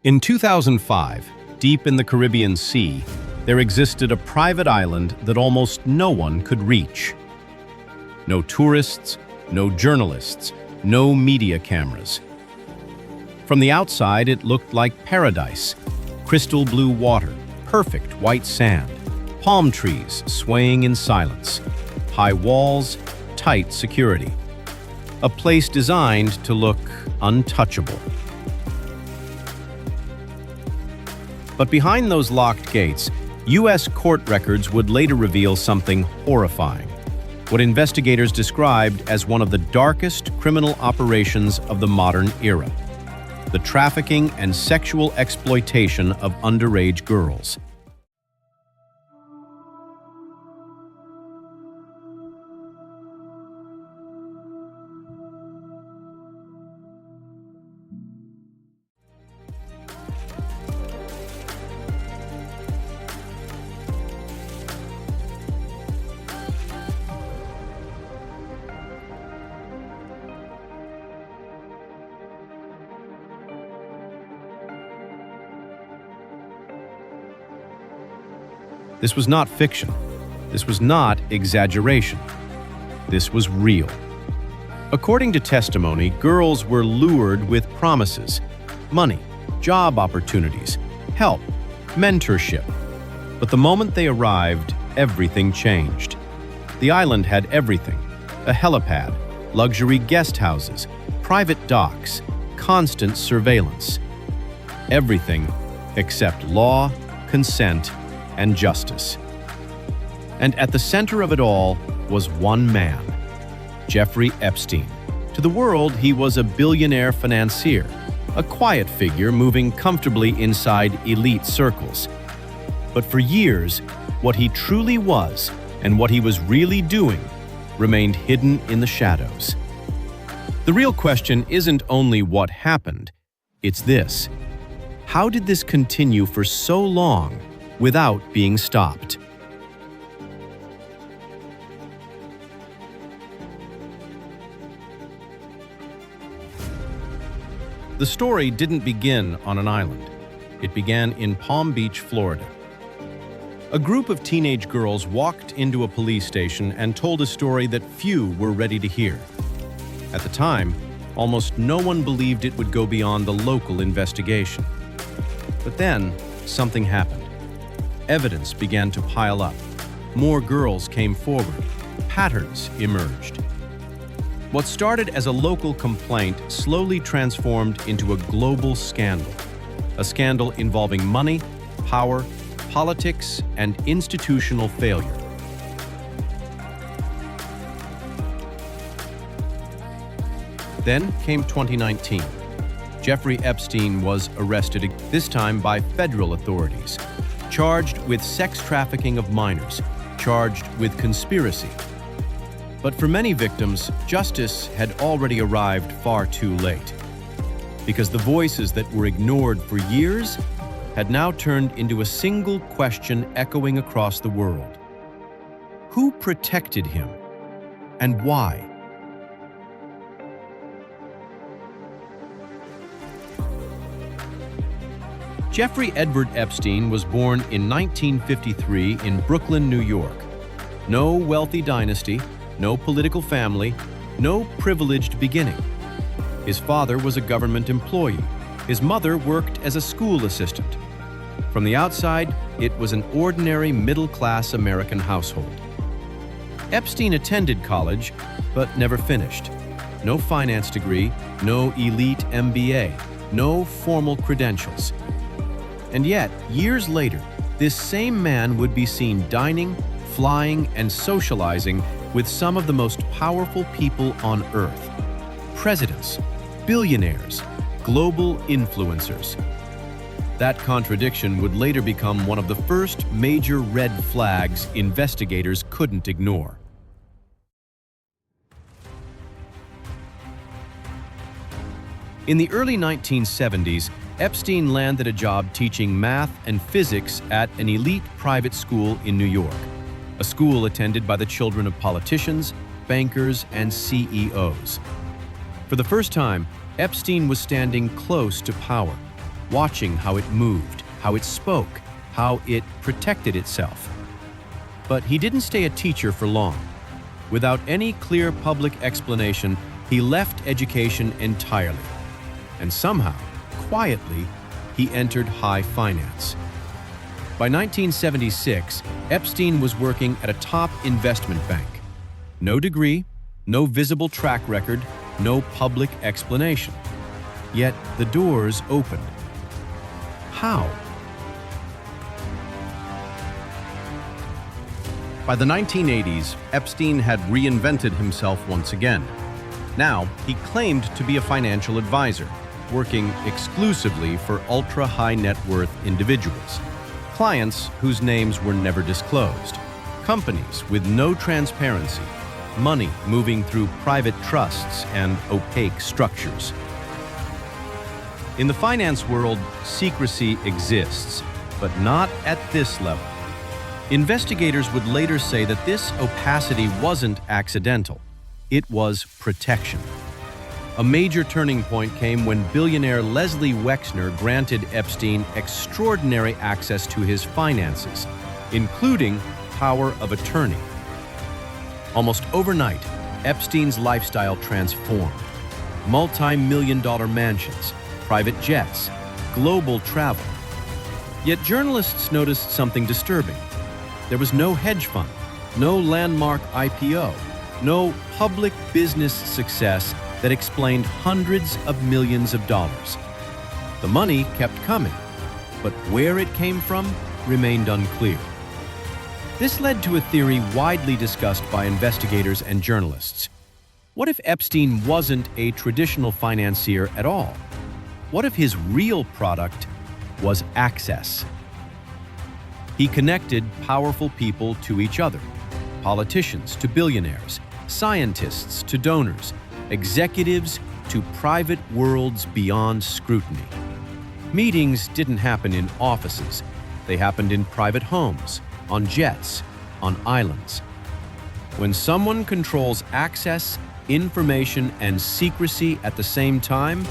In 2005, deep in the Caribbean Sea, there existed a private island that almost no one could reach. No tourists, no journalists, no media cameras. From the outside, it looked like paradise. Crystal blue water, perfect white sand, palm trees swaying in silence, high walls, tight security. A place designed to look untouchable. But behind those locked gates, U.S. court records would later reveal something horrifying, what investigators described as one of the darkest criminal operations of the modern era: the trafficking and sexual exploitation of underage girls. This was not fiction. This was not exaggeration. This was real. According to testimony, girls were lured with promises, money, job opportunities, help, mentorship. But the moment they arrived, everything changed. The island had everything: a helipad, luxury guest houses, private docks, constant surveillance. Everything except law, consent, and justice. And at the center of it all was one man, Jeffrey Epstein. To the world, he was a billionaire financier, a quiet figure moving comfortably inside elite circles. But for years, what he truly was and what he was really doing remained hidden in the shadows. The real question isn't only what happened, it's this: how did this continue for so long without being stopped? The story didn't begin on an island. It began in Palm Beach, Florida. A group of teenage girls walked into a police station and told a story that few were ready to hear. At the time, almost no one believed it would go beyond the local investigation. But then, something happened. Evidence began to pile up. More girls came forward. Patterns emerged. What started as a local complaint slowly transformed into a global scandal. A scandal involving money, power, politics, and institutional failure. Then came 2019. Jeffrey Epstein was arrested, this time by federal authorities, charged with sex trafficking of minors, charged with conspiracy. But for many victims, justice had already arrived far too late, because the voices that were ignored for years had now turned into a single question echoing across the world. Who protected him, and why? Jeffrey Edward Epstein was born in 1953 in Brooklyn, New York. No wealthy dynasty, no political family, no privileged beginning. His father was a government employee. His mother worked as a school assistant. From the outside, it was an ordinary middle-class American household. Epstein attended college, but never finished. No finance degree, no elite MBA, no formal credentials. And yet, years later, this same man would be seen dining, flying, and socializing with some of the most powerful people on Earth. Presidents, billionaires, global influencers. That contradiction would later become one of the first major red flags investigators couldn't ignore. In the early 1970s, Epstein landed a job teaching math and physics at an elite private school in New York, a school attended by the children of politicians, bankers, and CEOs. For the first time, Epstein was standing close to power. watching how it moved, how it spoke, how it protected itself. But he didn't stay a teacher for long. Without any clear public explanation, he left education entirely. And somehow, quietly, he entered high finance. By 1976, Epstein was working at a top investment bank. No degree, no visible track record, no public explanation. Yet the doors opened. How? By the 1980s, Epstein had reinvented himself once again. Now, he claimed to be a financial advisor, working exclusively for ultra-high net worth individuals, clients whose names were never disclosed, companies with no transparency, money moving through private trusts and opaque structures. In the finance world, secrecy exists, but not at this level. Investigators would later say that this opacity wasn't accidental. It was protection. A major turning point came when billionaire Leslie Wexner granted Epstein extraordinary access to his finances, including power of attorney. Almost overnight, Epstein's lifestyle transformed. Multi-million-dollar mansions, private jets, global travel. Yet journalists noticed something disturbing. There was no hedge fund, no landmark IPO, no public business success that explained hundreds of millions of dollars. The money kept coming, but where it came from remained unclear. This led to a theory widely discussed by investigators and journalists. What if Epstein wasn't a traditional financier at all? What if his real product was access? He connected powerful people to each other, politicians to billionaires, scientists to donors, executives to private worlds beyond scrutiny. Meetings didn't happen in offices. They happened in private homes, on jets, on islands. When someone controls access, information, and secrecy at the same time,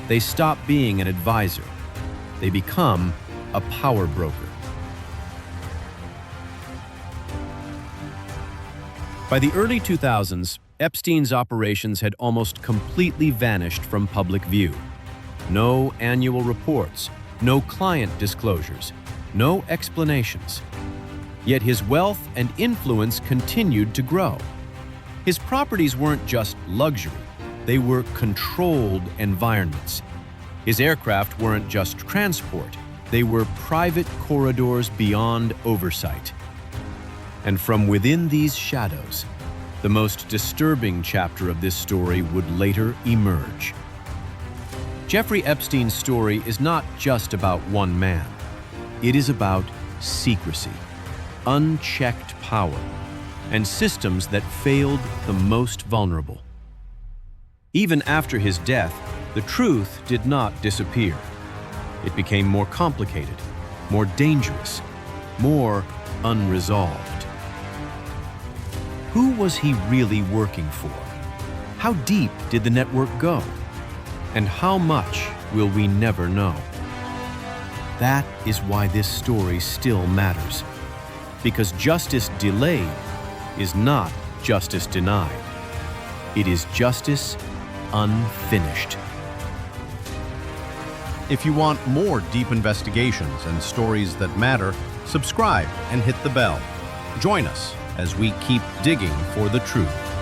they stop being an advisor. They become a power broker. By the early 2000s, Epstein's operations had almost completely vanished from public view. No annual reports, no client disclosures, no explanations. Yet his wealth and influence continued to grow. His properties weren't just luxury, they were controlled environments. His aircraft weren't just transport, they were private corridors beyond oversight. And from within these shadows, the most disturbing chapter of this story would later emerge. Jeffrey Epstein's story is not just about one man. It is about secrecy, unchecked power, and systems that failed the most vulnerable. Even after his death, the truth did not disappear. It became more complicated, more dangerous, more unresolved. Who was he really working for? How deep did the network go? And how much will we never know? That is why this story still matters. Because justice delayed is not justice denied. It is justice unfinished. If you want more deep investigations and stories that matter, subscribe and hit the bell. Join us as we keep digging for the truth.